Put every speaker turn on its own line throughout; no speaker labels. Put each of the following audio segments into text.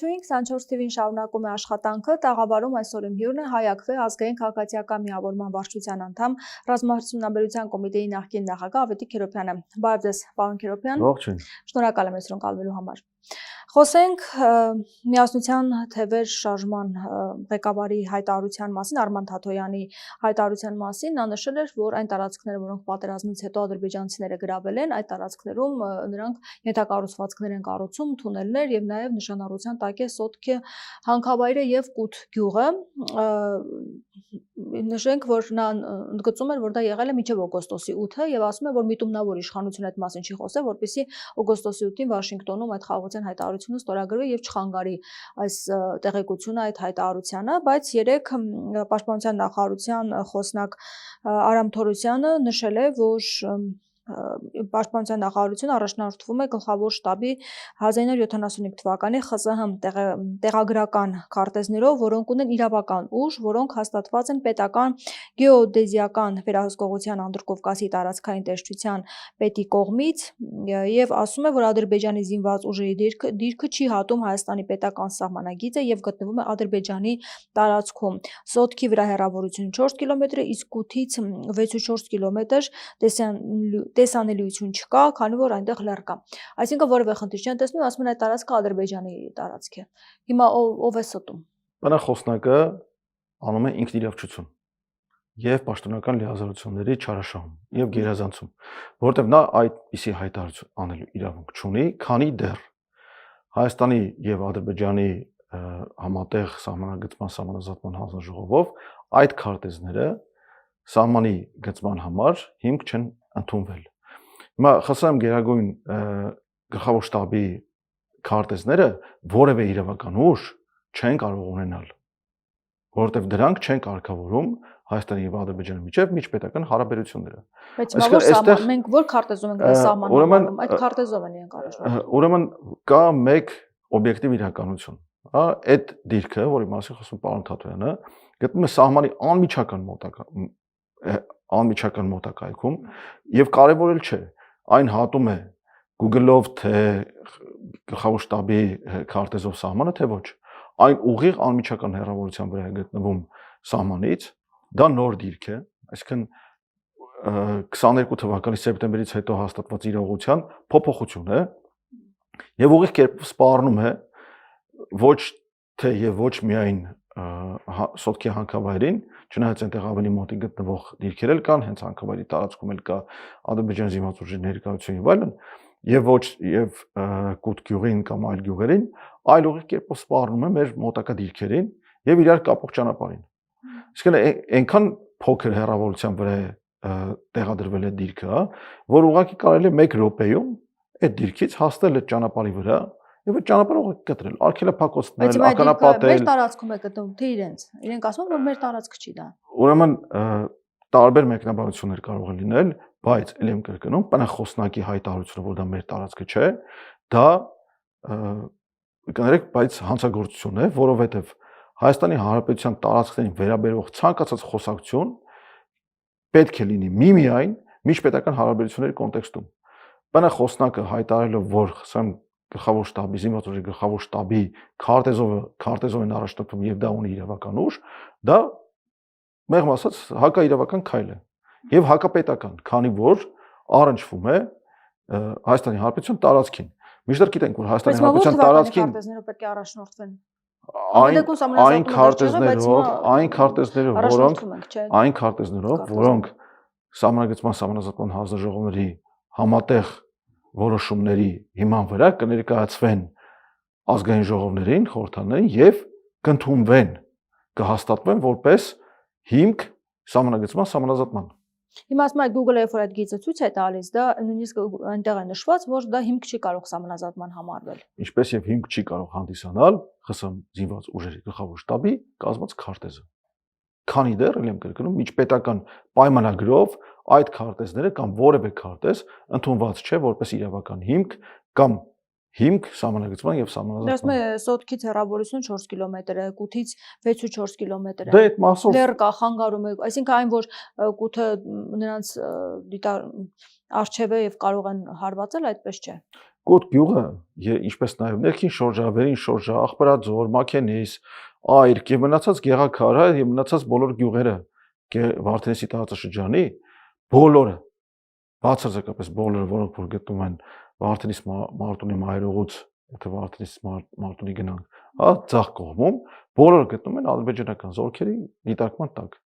Ողջույն 24 TV-ին շարունակում է աշխատանքը, տաղավարում այսօր իմ հյուրն է Հայ-ԱՔՎ ազգային քաղաքացիական միավորման վարչության անդամ, ռազմահարցումնաբերության կոմիտեի նախկին նախագահ Ավետիք Քերոբյանը։ Բարև ձեզ, պարոն Քերոբյան։
Ողջույն։
Շնորհակալ եմ այսօր ընկալվելու համար։ Խոսենք միասնության թևեր շարժման ղեկավարի հայտարարության մասին, Արման Թաթոյանի հայտարարության մասին, նա նշել էր, որ այն տարածքները, որոնք պատերազմից հետո ադրբեջանցիները գրավել են, այդ տարածքներում նրանք ենթակառուցվածքներ են կառուցում, թունելներ եւ նաեւ նշանառության տակ է Սոտքի հանքավայրը եւ Կութ գյուղը։ Նշենք, որ նա ընդգծում էր, որ դա եղել է մինչև օգոստոսի 8-ը եւ ասում է, որ միտումնավոր իշխանությունը այդ մասին չի խոսել, որպեսզի օգոստոսի 8-ին Վաշինգտոնում այդ խաղաղության հայտարարությունը ստորագրվի եւ չխանգարի այս տեղեկությունը, այդ հայտարարությանը, բայց երեք Պաշտպանության նախարարության խոսնակ Արամ Թորոսյանը նշել է, որ Պաշտպանության նախարարությունը առաջնորդվում է գլխավոր շտաբի 1975 թվականի ԽՍՀՄ տեղագրական քարտեզներով, որոնք ունեն իրավական ուժ, որոնք հաստատված են պետական գեոդեզիական վերահսկողության Անդրկովկասի տարածքային տեսչության պետի կողմից եւ ասում է, որ Ադրբեջանի զինված ուժերի դիրքը չի հատում Հայաստանի պետական սահմանագիծը եւ գտնվում է Ադրբեջանի տարածքում։ Սոտքի վրա հեռավորությունը 4 կիլոմետր է, իսկ Կութից 6.4 կիլոմետր տեսանելիություն չկա, քանի որ այնտեղ լեռ կա։ Այսինքն որևէ խնդիր չեն տեսնում, ասում են այդ տարածքը Ադրբեջանի տարածք է։ Հիմա ով է ստում։
Բանախոսնակը անում է ինքնիրավչություն եւ պաշտոնական լիազորությունների չարաշահում եւ գերազանցում, որովհետեւ նա այդպիսի հայտարարություն անելու իրավունք չունի, քանի դեռ Հայաստանի եւ Ադրբեջանի համատեղ սահմանագծման սահմանազատման հանձնաժողովով այդ քարտեզները սահմանի գծման համար հիմք չեն ընդունվել։ Հիմա ԽՍՀՄ գերագույն գլխավոր շտաբի քարտեզները որևէ իրավական ուժ չեն կարող ունենալ, որովհետև դրանք չեն կարգավորում Հայաստանի եւ Ադրբեջանի միջև միջպետական հարաբերությունները։
Բայց հիմա մենք որ քարտեզում ենք սահմանավորում, այդ քարտեզով են իրենք առաջնորդվում։
Ուրեմն կա մեկ օբյեկտիվ իրականություն, հա, այդ դիրքը, որի մասին խոսում պարոն Թաթոյանը, գտնվում է սահմանի անմիջական մոտակայքում եւ կարեւոր էլ չէ, այն հատում է Google-ով թե գլխավոր շտաբի քարտեզով սահմանը, թե ոչ։ Այն ուղիղ անմիջական հեռավորության վրա է գտնվում սահմանից, դա նոր դիրք է, այսինքն 22 թվականի սեպտեմբերից հետո հաստատված իրողության փոփոխություն է եւ ուղիղ կերպով սպառնում է ոչ թե եւ ոչ միայն Սոտքի հանքավայրին, չնայած այնտեղ ավելի մոտիկ գտնվող դիրքեր էլ կան, հենց հանքավայրի տարածքում էլ կա Ադրբեջանի զինված ուժերի ներկայություն եւ այլն, եւ ոչ եւ Կութ գյուղին կամ այլ գյուղերին, այլ ուղիղ կերպով սպառնում է մեր մոտակա դիրքերին եւ իրար կապող ճանապարհին։ Իսկն այնքան փոքր հեռավորության վրա է տեղադրվել է դիրքը, որ ուղղակի կարելի է 1 րոպեում այդ դիրքից հասնել այդ ճանապարհի վրա եւ այդ ճանապարհը ուղղակի կտրել, արգելափակոցներ, ականապատել։
Մեր տարածքում է գտնվում, թե իրենք ասում են, որ մեր տարածք չի դա։
Ուրեմն տարբեր մեկնաբանություններ կարող են լինել, բայց ել եմ կրկնում, բանախոսնակի հայտարարությունը, որ դա մեր տարածքը չէ, դա կներեք, բայց հանցագործություն է, որովհետեւ Հայաստանի Հանրապետության տարածքներին վերաբերող ցանկացած խոսակցություն պետք է լինի միմիայն միջպետական հարաբերությունների կոնտեքստում։ Բանախոսնակը հայտարարելով, որ գլխավոր շտաբի զինված ուժերի գլխավոր շտաբի քարտեզով են առաջնորդվում եւ դա ունի իրավական ուժ, դա մեղմ ասած հակաիրավական քայլ է եւ հակապետական, քանի որ առնչվում է Հայաստանի Հանրապետության տարածքին։ Միշտ գիտենք, որ Հայաստանի Հանրապետության տարածքին
քարտեզներով պետք է առաջնորդվեն։
Այն քարտեզներով, որոնք սահմանագծման սահմանազատման հանձնաժողովների համատեղ որոշումների հիման վրա կներկայացվեն ազգային ժողովներին, խորհրդաներին եւ կընդունվեն, կհաստատվեն որպես հիմք սահմանագծման սահմանազատման։
Հիմա ասում եմ Google-ը երբ որ այդ գիծը ցույց է տալիս, դա նույնիսկ այնտեղ է նշված, որ դա հիմք չի կարող սահմանազատման համարվել։
Ինչպես եւ հիմք չի կարող հանդիսանալ ԽՍՀՄ զինված ուժերի գլխավոր շտաբի կազմած քարտեզը։ Քանի դեռ ել եմ կրկնում, միջպետական պայմանագրով այդ քարտեզները կամ որևէ քարտեզ ընդունված չէ որպես իրավական հիմք կամ հիմք սահմանագծման եւ սահմանազատման։
Ասում է Սոտքից հեռավորությունը 4 կիլոմետր է, Կութից 6.4 կիլոմետր է։
Դե այդ մասով
լեռ կա, խանգարում է, այսինքն այն որ Կութը նրանց արժև է եւ կարող են հարվածել, այդպես չէ։
Կոտ գյուղը, ինչպես նաև ներքին շորջա, վերին շորջա, Աղբերաձոր, Մաքենիս, Այրք եւ մնացած Գեղաքարը եւ մնացած բոլոր գյուղերը Վարդենիսի տարածաշրջանի բոլորը բացարձակապես բոլորը, որոնք որ գտնվում են Վարդենիս Մարտունի մայրուղուց, եթե Վարդենիս Մարտունի գնանք, հա, ձախ կողմում, բոլորը գտնվում են ադրբեջանական զորքերի դիտարկման տակ։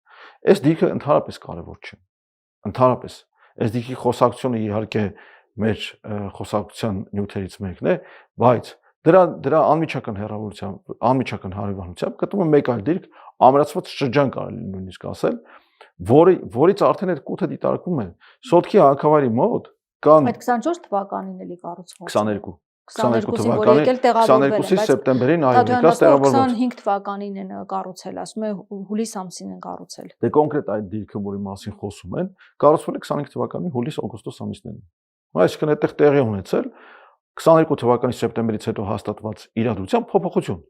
Այս դիրքը ընդհանրապես կարևոր չէ։ Ընդհանրապես այս դիրքի խոսակցությունը իհարկե մեր խոսակցության նյութերից մեկն է, բայց դրա անմիջական անմիջական հարևանությամբ գտնվում է մեկ այլ դիրք, ամրացված շրջան կարելի նույնիսկ ասել, որից արդեն այդ կոթը դիտարկվում է։ Սոտքի հանքավայրի մոտ կան
այդ 24 թվականին էլի կառուցված
22 թվականի 22-ի սեպտեմբերին այո եկած տեղավորված
25 թվականին են կառուցել, ասում է հուլիս ամսին են կառուցել։
Դե կոնկրետ այդ դիրքը, որի մասին խոսում են, կառուցվել է 25 թվականի հուլիս-օգոստոս ամիսներին։ Այսինքն այդտեղ տեղի ունեցել 22 թվականի սեպտեմբերից հետո հաստատված իրադրության փոփոխություն։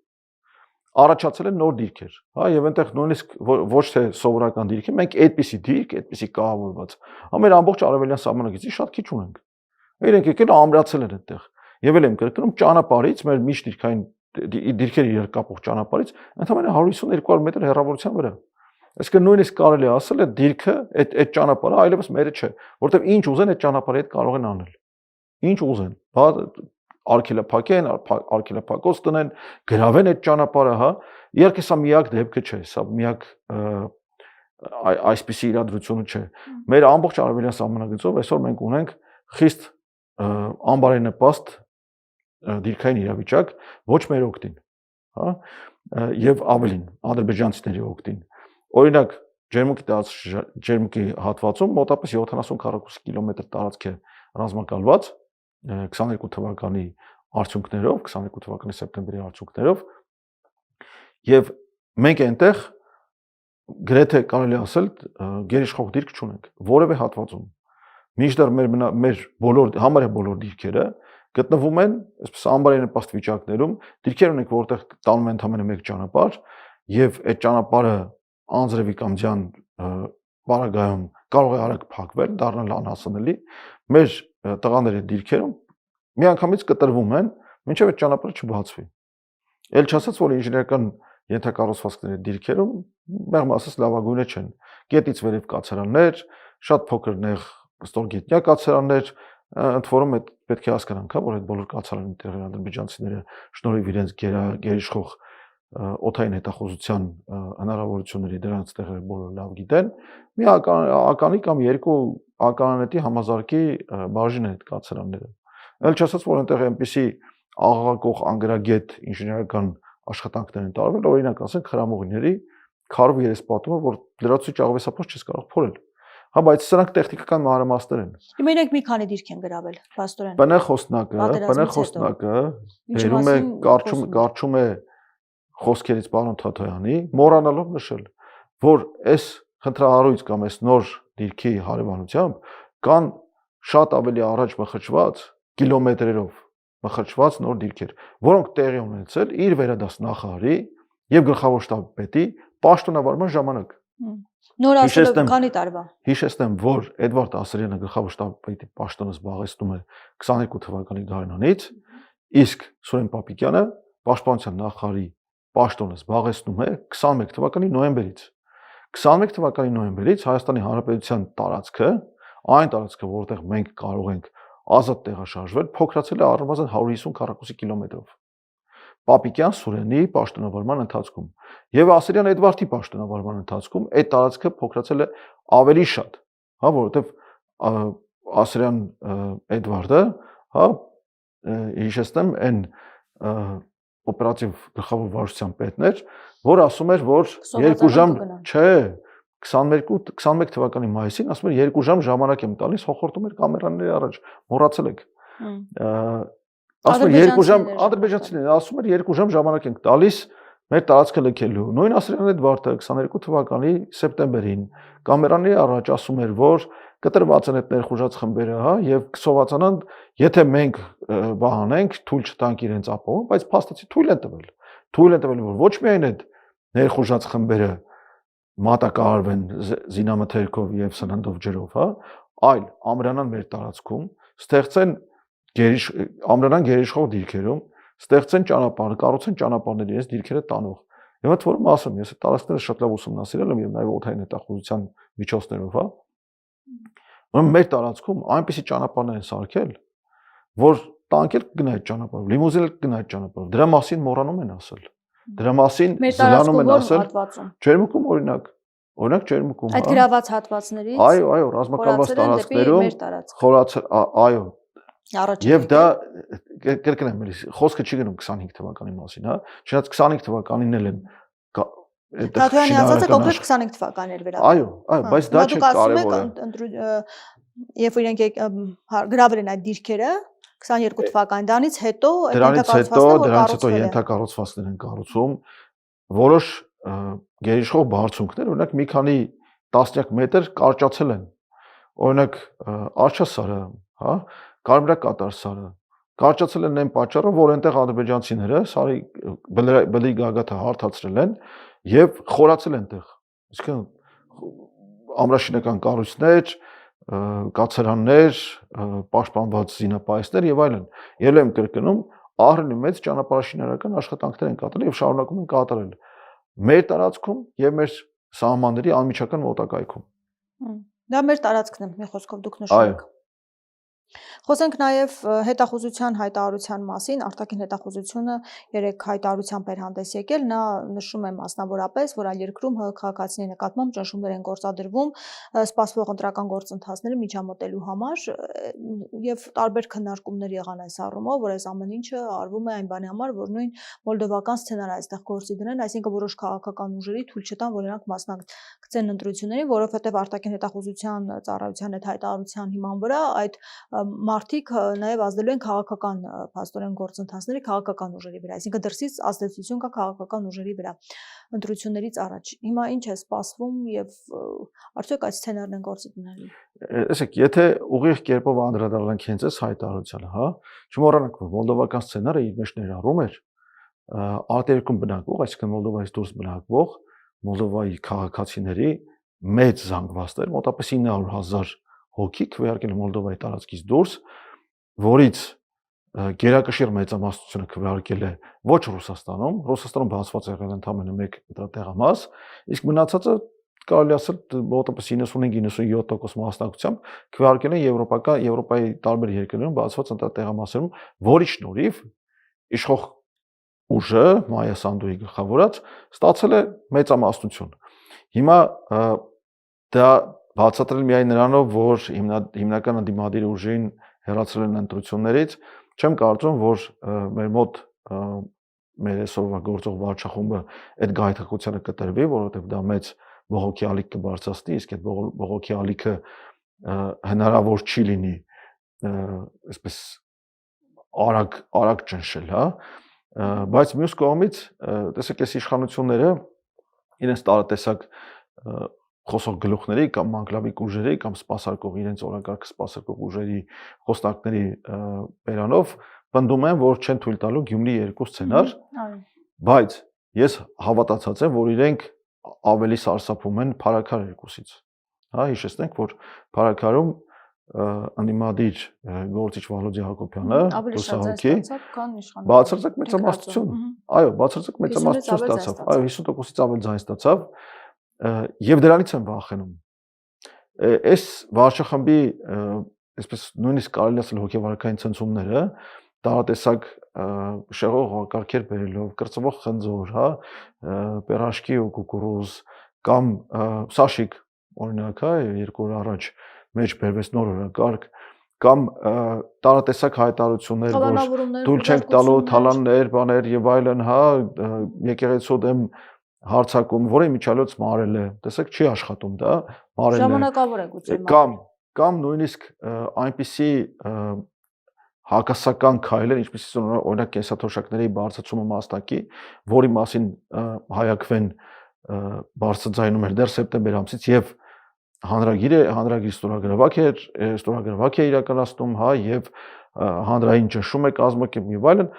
Առաջացել են նոր դիրքեր, հա, եւ այնտեղ նույնիսկ ոչ թե սովորական դիրք է, մենք այդպիսի դիրք, այդպիսի կառավարված, ամեն ամբողջ արևելյան սահմանակիցի շատ քիչ ունենք։ Իրենք եկել ամրացել են այդտեղ։ Եվ էլ եմ կրկնում ճանապարհից, մեր միջդիրքային դիրքերի երկկապող ճանապարհից ընդհանրապես 150-200 մետր հեռավորության վրա։ Այսինքն նույնիսկ կարելի է ասել այդ դիրքը, այդ ճանապարհը այլևս մերը չէ, որովհետեւ ինչ ուզեն այդ ճանապարհի հետ կարող են անել։ Ինչ ուզեն, հա, արգելափակեն, արգելափակոց տնեն, գրավեն այդ ճանապարհը, հա։ Իհարկե սա միակ դեպքը չէ, սա միակ այսպիսի իրադրությունը չէ։ Մեր ամբողջ արևելյան սահմանակիցով այսօր մենք ունենք խիստ անբարենպաստ դիրքային իրավիճակ ոչ մեր օգտին, հա, եւ ավելին ադրբեջանցիների օգտին։ Օրինակ ջերմուկի հատվածում մոտավորապես 70 քառակուսի կիլոմետր տարածք է ռազմակալված 22 թվականի արդյունքներով, 22 թվականի սեպտեմբերի արդյունքներով, եւ մենք այնտեղ գրեթե կարելի ասել գերիշխող դիրք չունենք որևէ հատվածում։ Մինչդեռ մեր համարյա բոլոր դիրքերը գտնվում են այսպես անբարենպաստ վիճակներում, դիրքեր ունենք, որտեղ տանում են ընդամենը մեկ ճանապարհ, եւ այդ ճանապարհը անձրևի կամ ձյան բարագայում կարող է արագ փակվել, դառնալ անհասանելի։ Մեր տղաների դիրքերում միանգամից կտրվում են, մինչև այդ ճանապարհը չբացվի։ Էլ չասած, որ ինժեներական ենթակառուցվածքների դիրքերում մեղմ ասած լավագույնը չեն։ Գետից վերև կացարաններ, շատ փոքր նեղ ստորգետնյա կացարաններ, ընդ որում պետք է հասկանանք, որ այդ բոլոր կացարանների տեղերը ադրբեջանցիները շնորհիվ իրենց գերիշխող օդային հետախուզության հնարավորությունների դրանց տեղերը բոլորը լավ գիտեն, մի ականի կամ երկու ականանետի համազարկի բաժին են այդ կացարանները։ Էլ չասած, որ այնտեղ այնպիսի աղաղակող անգրագետ ինժեներական աշխատանքներ են տարվել, օրինակ ասենք խրամուղիների քարով երեսպատումը, որ լրացուցիչ աղվեսափոս չես կարող փորել։ Հա, բայց սրանք տեխնիկական մանրամասներ են։
Մենակ մի քանի դիրք են գրավել, Պաստորեն։
ՊՆ խոսնակը բերում է կարճում է խոսքերից պարոն Թաթոյանի, մոռանալով նշել, որ այս խնդրահարույց կամ այս նոր դիրքի հարևանությամբ կան շատ ավելի առաջ մխրճված կիլոմետրերով մխրճված նոր դիրքեր, որոնք տեղի ունեցել իր վերադաս նախարարի եւ գլխավոր շտաբի պետի պաշտոնավարման ժամանակ։
Նոր ասելով քանի տարվա։
Հիշեցնեմ, որ Էդվարդ Ասրյանը գլխավոր շտաբի պետի պաշտոնը զբաղեցնում է 22 թվականի գարնանից, իսկ Սուրեն Պապիկյանը պաշտպանության նախարարի պաշտոնը զբաղեցնում է 21 թվականի նոյեմբերից։ 21 թվականի նոյեմբերից Հայաստանի Հանրապետության տարածքը, այն տարածքը, որտեղ մենք կարող ենք ազատ տեղաշարժվել, փոքրացել է առնվազն 150 քառակուսի կիլոմետրով։ Պապիկյան Սուրենի պաշտոնավարման ընթացքում եւ Ասրյան Էդվարդի պաշտոնավարման ընթացքում այդ տարածքը փոքրացել է ավելի շատ, հա, որովհետեւ Ասրյան Էդվարդը, հա, հիշեցնեմ, այն օպերատիվ գլխավոր վարչության պետն էր, որ ասում էր, որ 2 ժամ, չէ, 21 թվականի մայիսին ասում էր 2 ժամ ժամանակ եմ տալիս, հոխորտում էր կամերաների առաջ, մոռացել եք։ Ասում էր 2 ժամ, ադրբեջանցիներն ասում էր 2 ժամ ժամանակ ենք տալիս մեր տարածքը լքելու։ Նույն Ասրյան Էդվարդը 22 թվականի սեպտեմբերին կամերաների առաջ ասում էր, որ կտրված են այդ ներխուժած խմբերը, հա, եւ կսովածանան, եթե մենք բանանենք, թույլ չտանք իրենց ապահովում, բայց փաստացի թույլ են տվել։ Թույլ են տվել, որ ոչ միայն այդ ներխուժած խմբերը մատակարարվեն զինամթերքով եւ սննդով ջրով, հա, այլ ամրանան մեր տարածքում, ստեղծեն ամրանան գերիշխող դիրքերում ստեղծեն ճանապարհ, կառուցեն ճանապարհներ իրենց դիրքերը տանող։ Եվ այդ որում ասում ես այդ տարածքները շատ լավ ուսումնասիրել եմ եւ նաեւ օդային հետախուզության միջոցներով, հա։ Ուրեմն մեր տարածքում այնպիսի ճանապարհներ են սարքել, որ տանկեր կգնա այդ ճանապարհով, լիմուզինել կգնա այդ ճանապարհով։ Դրա մասին մոռանում են ասել։ Դրա մասին զլանում են ասել։ Ջերմուկում օրինակ ջերմուկում,
այդ գրաված հատվածներից
այո, ռազմակալված տարածքներում խորացել, այո։ Եվ դա կրկնեմ, խոսքը չի գնում 25 թվականի մասին, հա։ Չնայած 25 թվականին էլ են
Թաթոյանի ասածը կոնկրետ 25 թվականներ վերաբերում։
Այո, բայց դա չէ կարևորը։
Երբ որ իրենք գրավել են այդ դիրքերը 22 թվականին, դրանից հետո
ենթակառուցվածքներ են կառուցում, որոշ գերիշխող բարձունքներ, օրինակ մի քանի տասնյակ մետր կարճացել են։ Օրինակ Աչասարը, հա, Կարմրակատար սարը կարճացել են այն պատճառով, որ այնտեղ ադրբեջանցիները սարի բլրի գագաթը հարթացրել են եւ խորացել այնտեղ։ Իսկն ամրաշինական կառույցներ, կացարաններ, պաշտպանված զինապայեցներ եւ այլն։ Ելույթ եմ կրկնում, ահռելի մեծ ճանապարհաշինարարական աշխատանքներ են կատարել եւ շարունակում են կատարել մեր տարածքում եւ մեր սահմանների անմիջական մոտակայքում։
Դա մեր տարածքն է, մի խոսքով դուք նշում եք։ Խոսենք նաև հետախուզության հայտարարության մասին, արտաքին հետախուզությունը երեք հայտարարությամբ էր հանդես եկել, նա նշում է մասնավորապես, որ այլ երկրում ՀՀ քաղաքացիների նկատմամբ ճնշումներ են գործադրվում սպասվող ընտրական գործընթացները միջամտելու համար եւ տարբեր քննարկումներ եղան այս առումով, որ այս ամեն ինչը արվում է այն բանի համար, որ նույն մոլդովական սցենարը այստեղ գործի դնեն, այսինքն որոշ քաղաքական ուժերի թույլ չտան, որ նրանք մասնակցեն ընտրություններին, որովհետեւ արտաքին հետախուզության ծառայության այդ հայտարարության հիման վրա այդ մարդիկ նաև ազդելու են քաղաքական փաստորեն գործընթացների քաղաքական ուժերի վրա, այսինքն դրսից ազդեցություն կա քաղաքական ուժերի վրա ընտրություններից առաջ։ Հիմա ինչ է սպասվում եւ արդյոք այդ սցենարն են գործի դնելու։
Տեսեք, եթե ուղիղ կերպով անդրադառնանք հենց այս հայտարարությանը, հա, չմոռանանք, որ մոլդովական սցենարը իր մեջ ներառում էր արտերկրում բնակվող, այսինքն Մոլդովայից դուրս բնակվող Մոլդովայի քաղաքացիների մեծ զանգվածներ, մոտավորապես 900,000 հոգի քվեարկել է Մոլդովայի տարածքից դուրս, որից գերակշիռ մեծամասնությունը քվեարկել է ոչ Ռուսաստանում բացված եղել ընդամենը 1 տեղամաս, իսկ մնացածը կարելի ասել մոտավորապես 95-97% մասնակցությամբ քվեարկել են Եվրոպայի տարբեր երկրներում բացված ընտրատեղամասերում, որի շնորհիվ իշխող ուժը Մայա Սանդուի գլխավորած ստացել է մեծամասնություն։ Հիմա դա բացատրել միայն նրանով, որ հիմնական ընդդիմադիր ուժին հեռացրել են ընտրություններից, չեմ կարծում, որ մեր մոտ մեր այսօրվա գործող վարչախումբը այդ գայթակղությանը կտրվի, որովհետև դա մեծ բողոքի ալիք կբարձրացնի, իսկ այդ բողոքի ալիքը հնարավոր չի լինի այսպես արագ ճնշել, հա, բայց մյուս կողմից, տեսեք, այս իշխանությունները իրենց տարատեսակ խոսող գլուխների կամ մանկլավիկ ուժերի կամ սպասարկող իրենց օրակարգ սպասարկող ուժերի խոսնակների բերանով պնդում են, որ չեն թույլ տալու Գյումրի 2 սցենար, բայց ես հավատացած եմ, որ իրենք ավելի սարսափում են Փարաքար 2-ից։ Հա, հիշեցնենք, որ Փարաքարում ընդդիմադիր գործիչ Վալոդի Հակոբյանը լուսահոգի բացարձակ մեծամասնություն, այո, բացարձակ մեծամասնություն ստացավ, այո, 50%-ից ավել ձայն ստացավ եւ դրանից են վախենում։ Այս վարչախմբի այսպես նույնիսկ կարելի ասել հոգեվարքային ցնցումները տարատեսակ շեղող բերելով, կրծվող խնձոր, հա, պերաշկի ու կուկուրուզ կամ սաշիկ օրինակ, հա, 2 օր առաջ մեջ բերվեց նոր օրակարգ կամ տարատեսակ հայտարարություններ, որ դուլ չենք տալու թալաններ, բաներ եւ այլն, հա, եկեղեցու դեմ հարցակում, որը միջալոց մարել է, տեսեք, չի աշխատում դա, մարել է։
Ժամանակավոր է գուցե։
Կամ նույնիսկ այնպիսի հակասական քայլեր, ինչպիսի օրինակ կենսաթոշակների բարձրացումը մաստակի, որի մասին հայակվեն բարձրաձայնում էր դեռ սեպտեմբեր ամսից եւ հանրագիր ստորագրվակ է իրականացնում, հա, եւ հանրային ճնշում է կազմակերպում եւ այլն,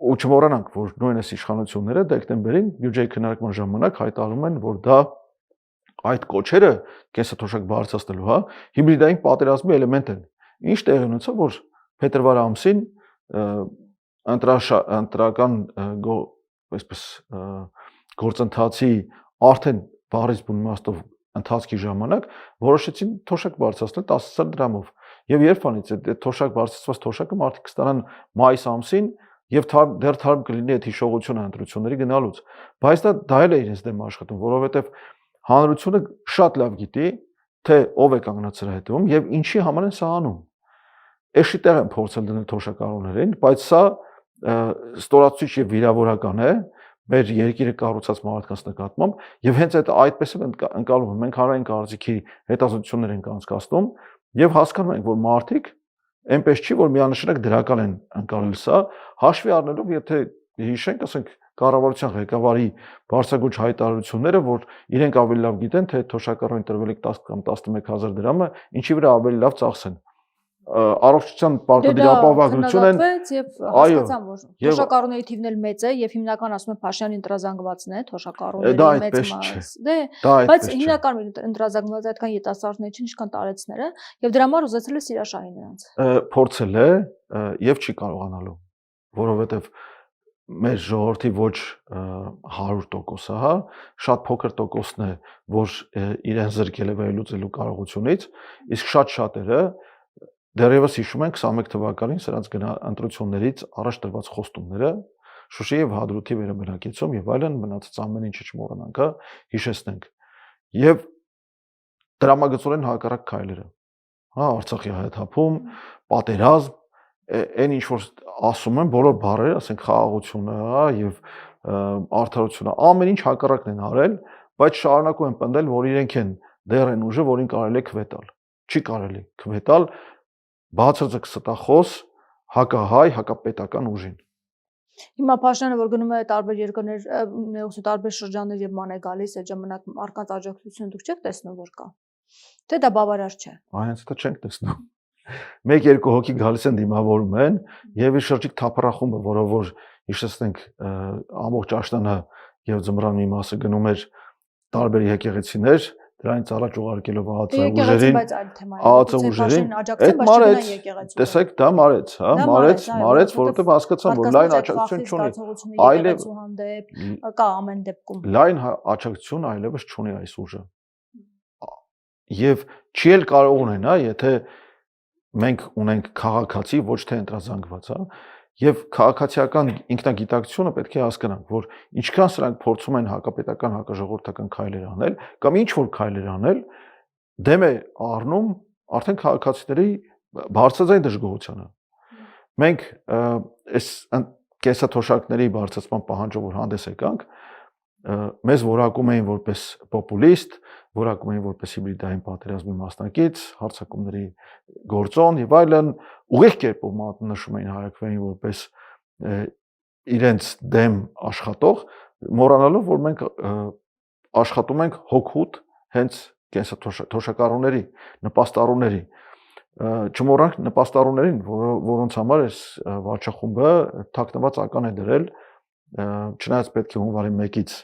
ու չմոռանանք, որ նույն այս իշխանությունները դեկտեմբերին բյուջեի քննարկման ժամանակ հայտարարում են, որ դա այդ կոչերը կենսաթոշակ բարձրացնելու, հա, հիբրիդային պատերազմի էլեմենտ են։ Ինչ տեղի ունեցավ, որ փետրվար ամսին ընտրական այսպես գործընթացի արդեն բառից բուն իմաստով ընթացքի ժամանակ որոշեցին թոշակ բարձրացնել 10,000 դրամով եւ երբանից այդ թոշակ բարձրացված թոշակը մարդիկ կստանան մայիս ամսին եւ դեռ թարմ կլինի այդ հիշողությունը ընտրությունների գնալուց բայց դա էլ է իրենց դեմ աշխատում որովհետեւ հանրությունը շատ լավ գիտի թե ով է կանգնած սրա հետևում եւ ինչի համար են սա անում էշի տեղ են փորձել դնել թոշակառուներին բայց սա ստորացուցիչ եւ վիրավորական է մեր երկիրը կառուցած մարդկանց նկատմամբ եւ հենց այդպես էլ ընկալում ենք մենք հանրային կարծիքի հետազոտություններ ենք անցկացնում եւ հասկանում ենք որ մարդիկ այնպես չի որ միանշանակ դրական են ընկալել սա հաշվի առնելով եթե հիշենք ասենք կառավարության ղեկավարի բարձրագույն հայտարարությունները որ իրենք ավելի լավ գիտեն թե թոշակառուին տրվել է 10 կամ 11,000 դրամը ինչի վրա ավելի լավ ծախսեն առողջության պարտադիր ապահովագրություն են
եւ հասկացան որ թոշակառուների թիվն էլ մեծ է եւ հիմնական ասում են Փաշինյանի ընտրազանգվածն է թոշակառուների մեծ մաս բայց հիմնական ընտրազանգված այդքան յետասարդներ չեն ինչքան տարեցները եւ դրա համար ուզեցել է Սիրաշահին նրանց
փորձել է եւ չի կարողանալու որովհետեւ մեր ժողովրդի ոչ 100%-ը, հա, շատ փոքր տոկոսն է, որ իրեն զրկել է վերլուծելու կարողությունից, իսկ շատերը դեռևս հիշում են 21 թվականին սրանց ընտրություններից առաջ տրված խոստումները Շուշի եւ Հադրութի վերաբնակեցում եւ այլն մնացած ամեն ինչը չմոռանանք, հա, հիշեցնենք։ Եվ դրամագծորեն հակառակ քայլերը, հա, Արցախի հայաթափում, պատերազմ, այն ինչ որ ասում են բոլոր բառերը, ասենք խաղաղությունը, հա, եւ արդարությունը, ամեն ինչ հակառակն են արել, բայց շարունակում են պնդել, որ իրենք են դեռ են ուժը, որին կարելի է քվետալ։ Չի կարելի քվետալ բացարձակ ստախոս հակահայ, հակապետական ուժին։
Հիմա Փաշինյանը որ գնում է տարբեր երկրներ, ներողություն, տարբեր շրջաններ եւ ման է գալիս, այդ ժամանակ մարդկանց աջակցությունը դուք չեք տեսնում որ կա։ Թե դա բավարար չէ։
Այնց դա չենք տեսնում։ 1-2 հոգի գալիս են դիմավորում են եւ իր շրջիկ թափառախումբը, որը որ հիշեցնենք ամբողջ աշտանը եւ ձմռան մի մասը գնում էր տարբեր եկեղեցիներ, դրանից առաջ ուղարկելով ԱԱՑ ուժերին, այդ մարեց, տեսեք, դա մարեց, հա, մարեց, որովհետեւ հասկացան, որ լայն աջակցություն չունի, այլև
կա ամեն դեպքում։
Լայն աջակցություն այլևս չունի այս ուժը։ Եվ չի էլ կարող ունենա, եթե մենք ունենք քաղաքացի, ոչ թե ընտրազանգված, հա, եւ քաղաքացիական ինքնագիտակցությունը պետք է հասկանանք, որ ինչքան սրանք փորձում են հակապետական, հակաժողովրդական քայլեր անել, կամ ինչ որ քայլեր անել, դեմ է առնում արդեն քաղաքացիների բարձրաձայն դժգոհությանը։ Մենք այս կեսաթոշակների բարձրացման պահանջով որ հանդես եկանք, մեզ որակում էին որպես պոպուլիստ, որակում էին որպես հիբրիդային պատերազմի մասնակից, հարձակումների գործոն եւ այլն, ուղիղ կերպով մատնանշում էին հայրենին որպես իրենց դեմ աշխատող, մոռանալով որ մենք աշխատում ենք հոգուտ հենց կենսաթոշակառուների, նպաստառուների, չմոռանանք նպաստառուներին, որոնց համար այս վարչախումբը թաքնված ական է դրել, չնայած պետք է հունվարի 1-ից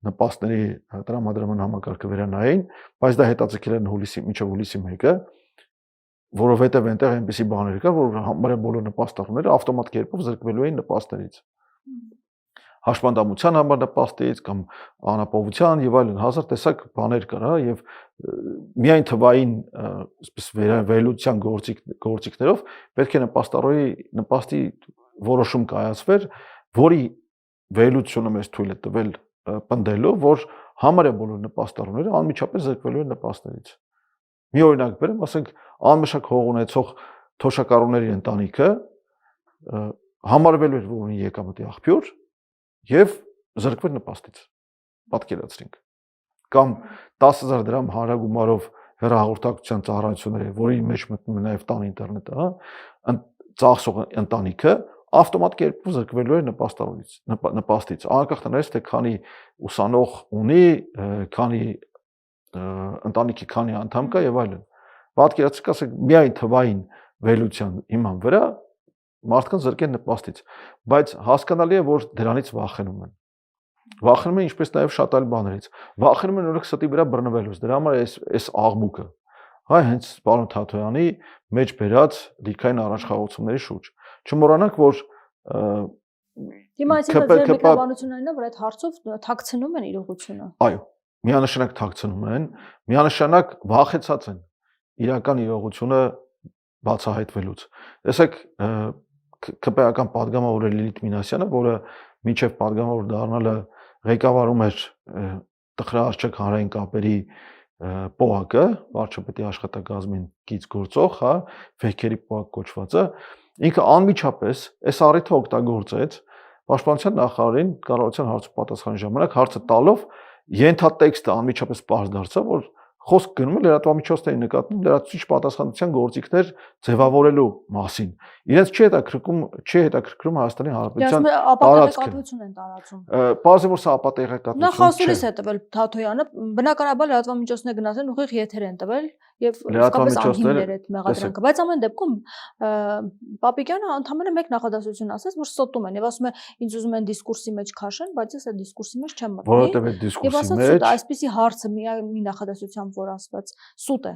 նպաստների տրամադրման համակարգը վերանային, բայց դա հետաձգել են մինչև հուլիսի 1-ը, որովհետև այնտեղ այնպիսի բաներ կա, որ համարյա բոլոր նպաստառուները ավտոմատ կերպով զրկվելու էին նպաստներից։ Հաշմանդամության համար նպաստից կամ անապահովության եւ այլն հազար տեսակ բաներ կար, հա, եւ միայն թվային այսպես վերլուծության գործիքներով պետք է նպաստառուի նպաստի որոշում կայացվեր, որի վերլուծությունը մեզ թույլ է տվել պնդելու, որ համարյա բոլոր նպաստառուները անմիջապես զրկվելու են նպաստներից։ Մի օրինակ բերեմ, ասենք անմշակ հող ունեցող թոշակառուների ընտանիքը համարվելու էր, որ ունի եկամտի աղբյուր եւ զրկվել նպաստից։ Պատկերացրինք։ Կամ 10,000 դրամ հանրագումարով հեռահաղորդակցության ծառայությունները, որի մեջ մտնում է նաեւ տան ինտերնետը, հա, ծախսող ընտանիքը ավտոմատ կերպով զրկվելու է նպաստից, անկախ նրանից թե քանի ուսանող ունի, քանի ընտանիքի քանի անդամ կա եւ այլն։ Պատկերացրեք, ասենք միայն թվային վերլուծության հիման վրա մարդկանց զրկեն նպաստից, բայց հասկանալի է, որ դրանից վախենում են։ Վախենում են ինչպես նաեւ շատ այլ բաներից։ Վախենում են օրինակ ստի վրա բռնվելուց, դրա համար այս աղմուկը։ հայ հենց պարոն Թաթոյանի մեջ բերած դիրքային առաջխաղացումների շուրջ։ Չմոռանանք, որ
Հիմա այսինքն ձեր մեկնաբանությունն է, որ այդ հարցով թաքցնում են իրողությունը։
Այո, միանշանակ թաքցնում են, միանշանակ վախեցած են իրական իրողությունը բացահայտվելուց։ Տեսեք, ԿՊ-ական падգամավորը Լիլիթ Մինասյանը, որը մինչև падգամավոր դառնալը ղեկավարում էր տխրահարճակ հանրային կապերի ՊՕԱԿ-ը, վարչապետի աշխատակազմին կից գործող, հա, վեհքերի ՊՕԱԿ կոչվածը, ինքը անմիջապես այս առիթը օգտագործեց Պաշտպանության նախարարին կառավարության հարցու պատասխանի ժամանակ հարցը տալով ենթատեքստը անմիջապես պարզ դարձավ, որ խոսք գնում է լրատվամիջոցների նկատմամբ լրատվիչ պատասխանատվության գործիքներ ձևավորելու մասին։ Իրենց չի հետաքրքրում Հայաստանի Հանրապետության
ապատեղեկատվություն են տարածում։
Պարզ է, որ սա ապատեղեկատվություն չէ։
Նախ ասուրից է տվել Թաթոյանը, բնականաբար լրատվամիջոցները գնացել ուղիղ եթեր են տվել եւ իսկապես անհիմներ այդ մեղադրանքը, բայց ամեն դեպքում Պապիկյանը ընդհանրապես մեկ նախադասություն ասաց, որ ստում են եւ ասում է ինձ ուզում են դիսկուրսի մեջ քաշեն, բայց ես այդ դիսկուրսի մեջ չեմ մտնի։
Որովհետեւ այդ դիսկուրսի մեջ
այսպիսի հարցը մի նախադասությամբ որ ասված սուտ է։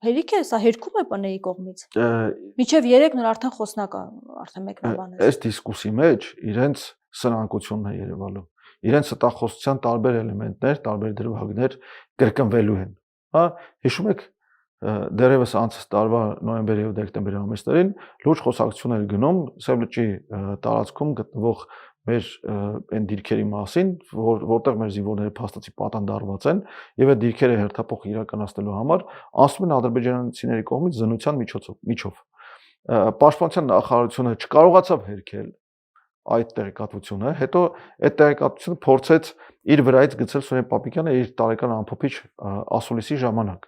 Հերիք է, սա հերքում է ՊՆ-ի կողմից։ Միջև 3 նոր արդեն խոսնակա, արդեն մեկնաբանեց։
Այս դիսկուսի մեջ իրենց սնանկությունն է երևալու։ Իրենց ստախոսության տարբեր էլեմենտներ, տարբեր դրվագներ կրկնվելու են։ Հա, հիշում եք դեռևս անցած տարվա նոյեմբեր եւ դեկտեմբեր ամիսներին լուրջ խոսակցություն էր գնում Սև լճի տարածքում գտնվող մեր այն դիրքերի մասին, որտեղ մեր զինվորները փաստացի պատանդարված են եւ այդ դիրքերը հերթապող իրականացնելու համար ասում են ադրբեջանցիների կողմից զննության միջով։ Պաշտպանության նախարարությունը չկարողացավ հերքել այդ տեղեկատվությունը, հետո այդ տեղեկատվությունը փորձեց իր վրայից գցել Սուրեն Պապիկյանը իր տարեկան ամփոփիչ ասուլիսի ժամանակ։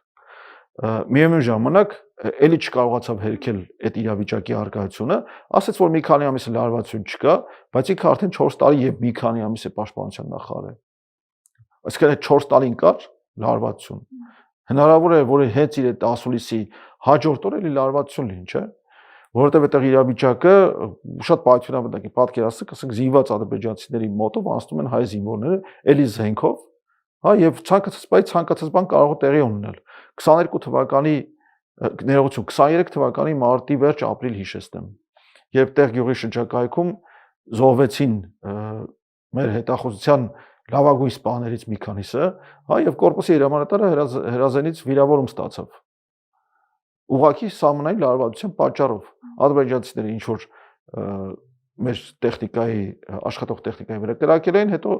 Միևնույն ժամանակ էլի չկարողացավ հերքել այդ իրավիճակի արկայությունը, ասաց, որ մի քանի ամիս լարվածություն չկա, բայց ինքը արդեն 4 տարի եւ մի քանի ամիս է պաշտպանության նախարար է։ Այսինքն այդ 4 տարին կար լարվածություն։ Հնարավոր է, որ հենց իր այդ ասուլիսի հաջորդ օրը էլի լարվածություն լինի, չէ՞։ Որովհետեւ այդտեղ իրավիճակը շատ պայթյունավետ է, պատկերացրեք, ասենք զինված ադրբեջանցիների մոտով անցնում են հայ զինվորները էլի զենքով, հա, եւ ցանկացած բան կարող է տեղի ունենալ։ 22 թվականի ներողություն 23 թվականի մարտի վերջ ապրիլ հիշեցնեմ, երբ տեղ գյուղի շրջակայքում զոհվեցին մեր հետախուզության լավագույն սպաներից մի քանիսը, հա, եւ կորպուսի հրամանատարը հրազենից վիրավորում ստացավ։ Ուղղակի սահմանային լարվածության պատճառով ադրբեջանցիները ինչ որ մեր տեխնիկայի աշխատող տեխնիկայի վրա կրակել էին, հետո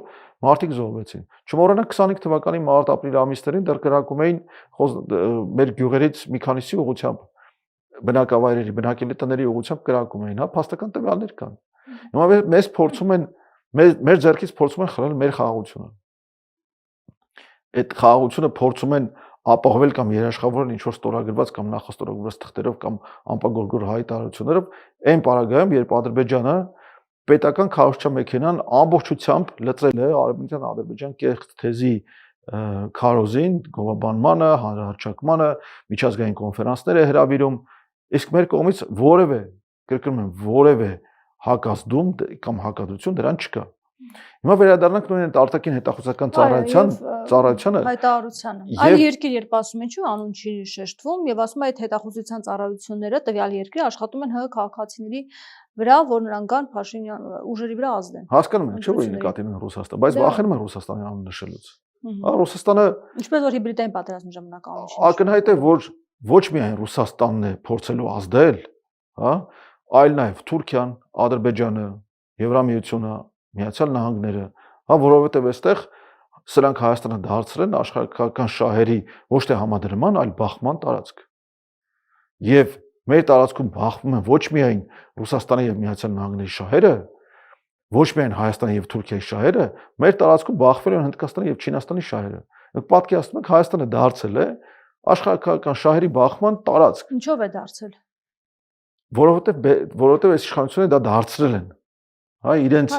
մարդիկ զոհվեցին։ Չմոռանանք 25 թվականի մարտ-ապրիլ ամիսներին դեռ կրակում էին մեր գյուղերից մի քանիսի ուղությամբ բնակավայրերի, բնակելի տների ուղությամբ կրակում էին, հա, փաստական տվյալներ կան։ Հիմա մեզ փորձում են մեր ձեռքից փորձում են խլել մեր խաղաղությունը։ Այդ խաղաղությունը փորձում են ապահովել կամ երաշխավորել ինչ որ ստորագրված կամ նախաստորագրված թղթերով կամ անպագորգոր հայտարարություններով այն պարագայում, երբ Ադրբեջանը պետական քարոզչա մեքենան ամբողջությամբ լծրել է արևմտյան Ադրբեջան կեղծ թեզի քարոզին, գովաբանմանը, հանրահռչակմանը, միջազգային կոնֆերանսներ է հրավիրում, իսկ մեր կողմից որևէ, կրկնում եմ, որևէ հակազդում կամ հակադրություն դրան չկա։ Հիմա վերադառնանք նույն այդ արտաքին հետախուզական ծառայությանը
հայտարարությանը։ Այլ երկիր երբ ասում են, չէ՞, անուն չի շեշտվում եւ ասում է այդ հետախուզության ծառայությունները տվյալ երկրի աշխատում են ՀՀ քաղաքացիների վրա, որ նրանք կան Փաշինյան ուժերի վրա ազդեն։
Հասկանում եք, չէ՞ որ նկատի ունեն Ռուսաստան, բայց վախենում են Ռուսաստանի անուն նշելուց։ Հա, Ռուսաստանը
ինչպես որ հիբրիդային պատերազմի ժամանակ անուն չի։
Ակնհայտ է, որ ոչ միայն Ռուսաստանն է փորձելու ազդել, հա, այլ նաեւ Թուրքիան, Ադրբեջանը, Եվրամիությունը, Միացյալ Նահանգները, հա, որովհետև այստեղ սրանք Հայաստանը դարձրել են աշխարհական շահերի ոչ թե համադրման, այլ բախման տարածք։ Եվ մեր տարածքում բախվում են ոչ միայն Ռուսաստանի եւ Միացյալ Նահանգների շահերը, ոչ միայն Հայաստանի եւ Թուրքիայի շահերը, մեր տարածքում բախվել են Հնդկաստանի եւ Չինաստանի շահերը։ Պատկերացնում եք, Հայաստանը դարձել է աշխարհական շահերի բախման տարածք։
Ինչով է դարձել։
Որովհետև այս իշխանությունները դա դարձրել են։ Հա, իրենց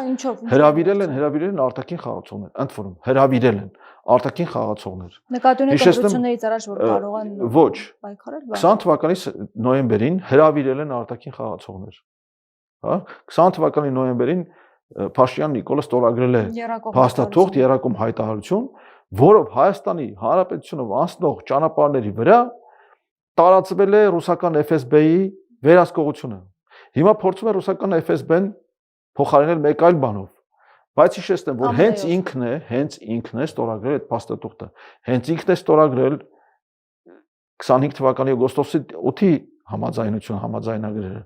հրավիրել են արտաքին խաղացողներ, ընդ որում հրավիրել են արտաքին խաղացողներ։
Նկատի ունեք ընտրություններից առաջ որ կարող են
ոչ
պայքարել,
20 թվականի նոյեմբերին հրավիրել են արտաքին խաղացողներ։ Հա, 20 թվականի նոյեմբերին Փաշինյան Նիկոլը ստորագրել է փաստաթուղթ տարածվել է ռուսական FSB-ի վերահսկողությունը։ Հիմա փորձում է ռուսական FSB-ն փոխարինել մեկ այլ բանով։ Բայց հիշեցնեմ, որ հենց ինքն է ստորագրել այդ փաստաթուղթը։ Հենց ինքն է ստորագրել 25 թվականի օգոստոսի 8-ի համաձայնագրերը։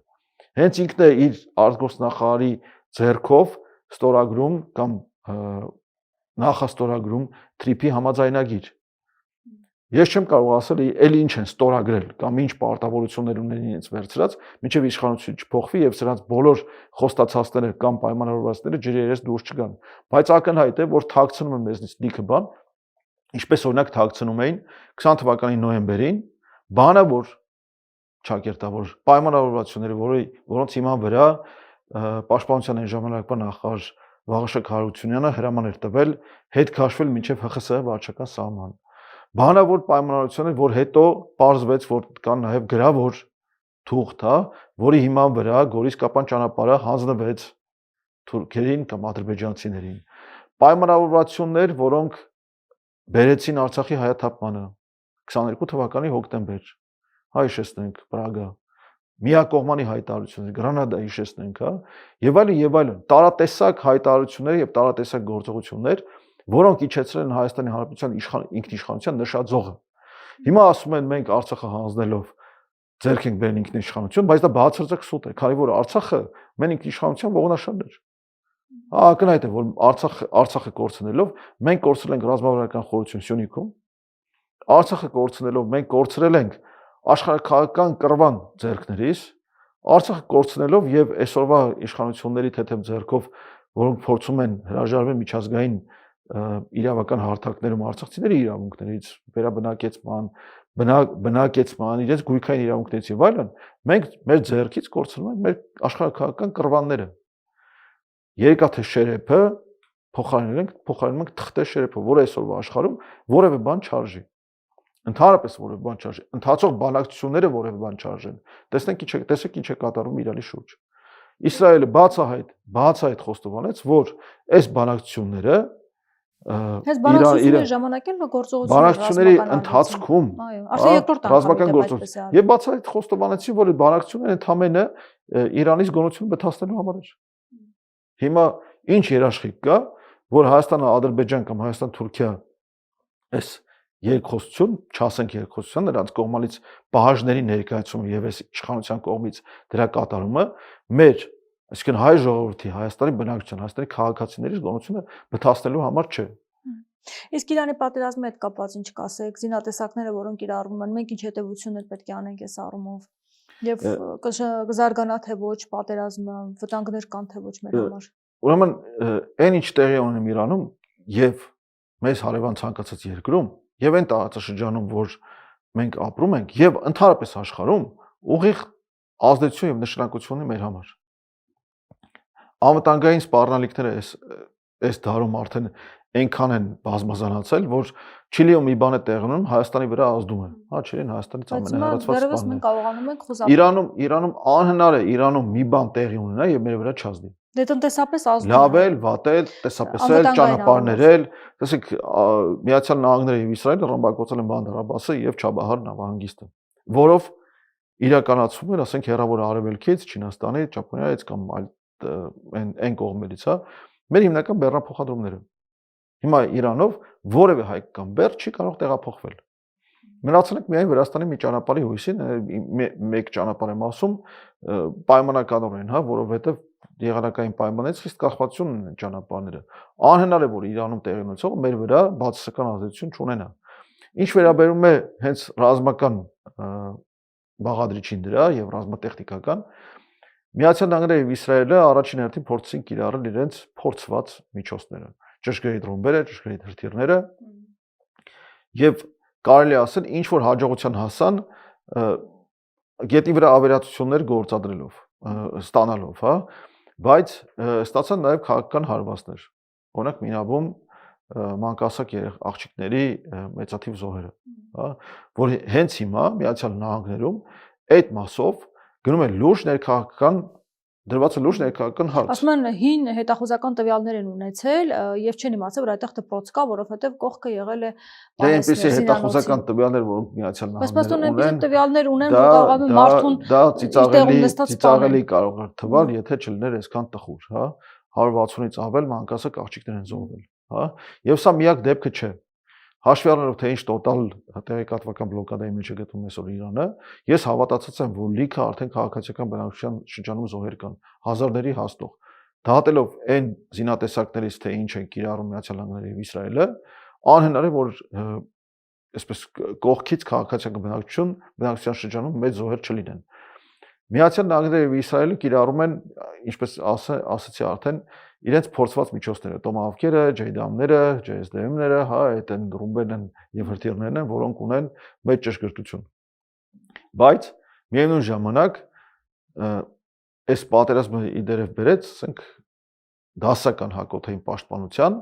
Հենց ինքն է իր արտգործնախարարի ձեռքով ստորագրում կամ նախաստորագրում TRIP-ի համաձայնագիր։ Ես չեմ կարող ասել էլի ինչ են ստորագրել կամ ինչ պարտավորություններ ունեն իրենց վերցրած, մինչև իշխանությունը չփոխվի եւ սրանց բոլոր խոստացածները կամ պայմանավորվածները ջրերես դուրս չգան։ Բայց ակնհայտ է, որ թաքցնում են մեզնից լիքը բան, ինչպես օրինակ թաքցնում էին 20 թվականի նոյեմբերին բանը, որ ճակերտավոր պայմանավորվածությունները, որոնց հիման վրա Պաշտպանության այն ժամանակվա նախարար Վաղաշակ Հարությունյանը հրաման էր տվել հետ քաշվել մինչև ՀԽՍՀ վարչական սահման։ Բանավոր պայմանավորություններ, որ հետո պարզվեց, որ կան նաև գրավոր թուղթ, որի հիման վրա Գորիս-Կապան ճանապարհը հանձնվեց թուրքերին կամ ադրբեջանցիներին։ Պայմանավորվածություններ, որոնք բերեցին Արցախի հայաթափմանը 22 թվականի հոկտեմբեր, հիշեցնենք Պրագա, միակողմանի հայտարարություններ, Գրանադա հիշեցնենք, եւ այլն, տարատեսակ հայտարարություններ եւ տարատեսակ գործողություններ, որոնք իջեցրել են Հայաստանի Հանրապետության ինքնիշխանության նշաձողը։ Հիմա ասում են մենք Արցախը հանձնելով ձեռք ենք բերել ինքնիշխանություն, բայց դա բացարձակ սուտ է, քանի որ Արցախը մեն ինքնիշխանության ողնաշարն էր։ Ակնհայտ է, որ Արցախը կորցնելով մենք կորցրել ենք ռազմավարական խորհրդություն Սյունիքում, Արցախը կորցնելով մենք կորցրել ենք աշխարհաքաղաքական կռվան ձեռքներից, Արցախը կորցնելով եւ այսօրվա իշխանությունների թեթև ձեռքով, որոնք փորձում են հրաժարվել միջազգային իրավական հարթակներում արցախցիների իրավունքներից, վերաբնակեցման, բնակեցման, իրենց գույքային իրավունքներից եւ այլն, մենք մեր ձեռքից կորցնում ենք մեր աշխարհաքաղաքական կռվանները։ Երկաթե շերեփը փոխարինում ենք թղթե շերեփը, որը այսօրվա աշխարհում որևէ բան չարժի։ Ընդհանրապես որևէ բան չարժի, ընթացող բանակցությունները որևէ բան չարժեն։ Տեսեք ինչ է կատարում Իրանի շուրջ։ Իսրայելը բացահայտ խոստովանեց, որ այս բանակցությունները
բանակցությունների ժամանակ էլ
բանակցությունների ընթացքում ռազմական գործողություն եւ բացահայտ խոստովանեցին, որ բանակցությունները ընդամենը Իրանից գոնություն բթացնելու համար էր։ Հիմա ինչ երաշխիք կա, որ Հայաստանը Ադրբեջան կամ Հայաստան-Թուրքիա այս երկխոսություն, չասենք երկխոսություն, նրանց կողմից պահանջների ներկայացումը եւ այս իշխանության կողմից դրա կատարումը մեր, այսինքն հայ ժողովրդի, Հայաստանի բնակչության, Հայաստանի քաղաքացիների զգոնությունը բթացնելու համար չէ։
Իսկ Իրանի պատերազմի հետ կապված ինչ կասեք, զինատեսակները, որոնք իրարվում են, մենք ինչ հետևություններ պետք է անենք այս առումով։ Եվ կզարգանա թե ոչ պատերազմը, վտանգներ կան թե ոչ մեր համար։
Ուրեմն այն ինչ տեղի ունի Իրանում եւ մեզ հարևան ցանկացած երկրում եւ այն տարածաշրջանում, որ մենք ապրում ենք եւ ընդհանրապես աշխարհում ուղիղ ազդեցություն եւ նշանակություն ունի մեր համար։ Անվտանգային սպառնալիքները այս դարում արդեն այնքան են բազմազանացել, որ Չիլիում մի բան է տեղի ունենում, Հայաստանի վրա ազդում է։ Չիլին Հայաստանից ամենահեռացված
սպանն է։ Մենք կարողանում ենք խուսափել։
Իրանում անհնար է Իրանում մի բան տեղի ունենա եւ մեր վրա չազդի։
Դե տնտեսապես ազդում է։
Լավ էլ, վատ էլ, տեսապեսել, ճանապարհներ էլ, տեսեք, Միացյալ Նահանգները եւ Իսրայելը ռմբակոծել են Բանդար Աբասը եւ Չաբահար նավահանգիստը, որով իրականացվում էր, ասենք, հեռավոր արևելքից, Չինաստանից, Ճապոնիայից կամ այլ այն կողմերից, մեր հիմնական բեռնափոխադրումները։ Հիմա Իրանով որևէ հայ կամ բեռ չի կարող տեղափոխվել։ Մնացել ենք միայն Վրաստանի մի ճանապարհի հույսին, մեկ ճանապարհ եմ ասում, պայմանականորեն, որովհետեւ եղանակային պայմաններից խիստ կախվածություն ունեն ճանապարհները։ Անհնար է, որ Իրանում տեղի ունեցողը մեր վրա բացասական ազդեցություն չունենա։ Ինչ վերաբերում է հենց ռազմական բաղադրիչին դրա եւ ռազմատեխնիկական, Միացյալ Նահանգները եւ Իսրայելը առաջին հերթին փորձեցին կիրառել իրենց փորձված միջոցները, ճշգրիտ ռումբերը, ճշգրիտ հրթիռները եւ կարելի ասել ինչ որ հաջողության հասան գետի վրա ավերածություններ գործադրելով, ստանալով, բայց ստացան նաեւ քաղաքական հարվածներ։ Օրինակ Մինաբում մանկասակ աղջիկների մեծաթիվ զոհերը, որ հենց հիմա Միացյալ Նահանգներում այդ մասով գնում է լուրջ ներքաղաքական Դրված է լուրջ ներքաղաքական հարց։
Ասում են հին հետախուզական տվյալներ են ունեցել եւ չեն իմացել, որ այդտեղ դպրոց կա, որովհետեւ կողքը եղել է
Դե այնպեսի հետախուզական տվյալներ, որոնք Միացյալ
Նահանգներում
ունեն,
տվյալներ ունեն, որ կարող է մարդուն
դա ծիծաղելի կարող է թվալ, եթե չլիներ այսքան տխուր, հա, 160-ից ավել մանկասը աղջիկներ են զոհվել, հա, եւ սա միակ դեպքը չէ։ Հաշվի առնելով թե ինչ տոտալ տեղեկատվական բլոկադայի մեջ է գտնվում այսօր Իրանը, ես հավատացած եմ, որ լիքը արդեն քաղաքացիական բնակչության շրջանում զոհեր կան, հազարների հաստող։ Դատելով այն զինատեսակներից, թե ինչ են կիրառում Միացյալ Նահանգները եւ Իսրայելը, անհնար է, որ այսպես կողքից քաղաքացիական բնակչության շրջանում մեծ զոհեր չլինեն։ Միացյալ Նահանգները եւ Իսրայելը կիրառում են, ինչպես ասացի արդեն, իրենց փորձված միջոցները, տոմահավքերը, ջեյդամները, ջեյսդեմները, հա, այդ են ռումբերն են եւ հրթիռներն են, որոնք ունեն մեծ ճշգրտություն։ Բայց միևնույն ժամանակ այս պատերազմը իդերև բերեց, ասենք, դասական հակոթային պաշտպանության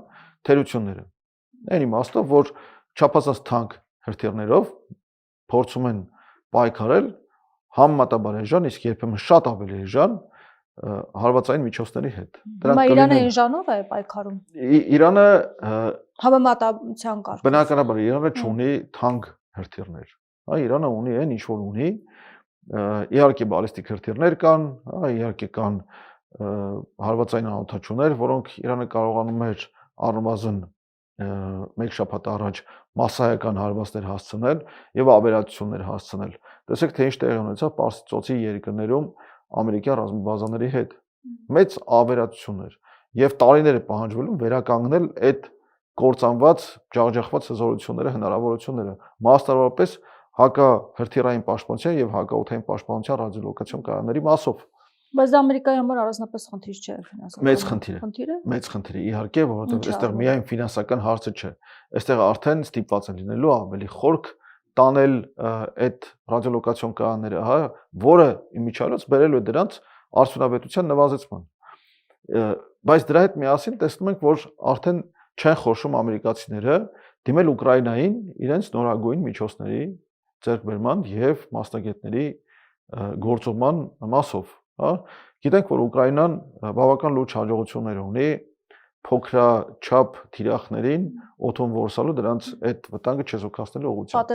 թերությունները։ Այն իմաստով, որ չափազանց թանկ հրթիռներով փորձում են պայքարել համեմատաբար էժան, իսկ երբեմն շատ ավելի էժան հարվածային միջոցների հետ։
Հիմա Իրանը էժանով է պայքարում։
Իրանը
համեմատության կարգ։
Բնականաբար Իրանը չունի թանկ հրթիռներ։ Հա, Իրանը ունի այն ինչ որ ունի, իհարկե բալիստիկ հրթիռներ կան, հա, իհարկե կան հարվածային անօդաչուներ, որոնք Իրանը կարողանում էր առնվազն մեկ շաբաթ առաջ մասսայական հարվածներ հասցնել եւ ավերածություններ հասցնել։ Տեսեք, թե ինչ տեղի ունեցավ Պարսից ծոցի երկրներում ամերիկյան ռազմաբազաների հետ։ Մեծ ավերածություններ եւ տարիներ է պահանջվելու վերականգնել այդ կործանված, ջախջախված հզորությունները, հնարավորությունները, մասնավորապես հակահրթիռային պաշտպանության եւ հակաօդային պաշտպանության ռադիոլոկացիոն կայանների մասով։
Բայց դա Ամերիկայի համար առանձնապես խնդիր չէ ֆինանսական։
Մեծ խնդիր է։ Մեծ խնդիր է, իհարկե, որովհետեւ այստեղ միայն ֆինանսական հարցը չէ։ Այստեղ արդեն ստիպված են լինելու ավելի խորք տանել այդ ռադիոլոկացիոն կայանները, հա, որը իմիջիայլոց բերելու է դրանց արդյունավետության նվազեցման։ Բայց դրա հետ միասին տեսնում ենք, որ արդեն չեն խոշում ամերիկացիները դիմել Ուկրաինային իրենց նորագույն միջոցների ձեռքբերման եւ մասնագետների գործողման մասով, հա։ Գիտենք, որ Ուկրաինան բավական լուրջ հաջողություններ ունի փոքրաչափ թիրախներին օդում որսալու դրանց այդ վտանգը չեզոքացնելու ուղղությամբ։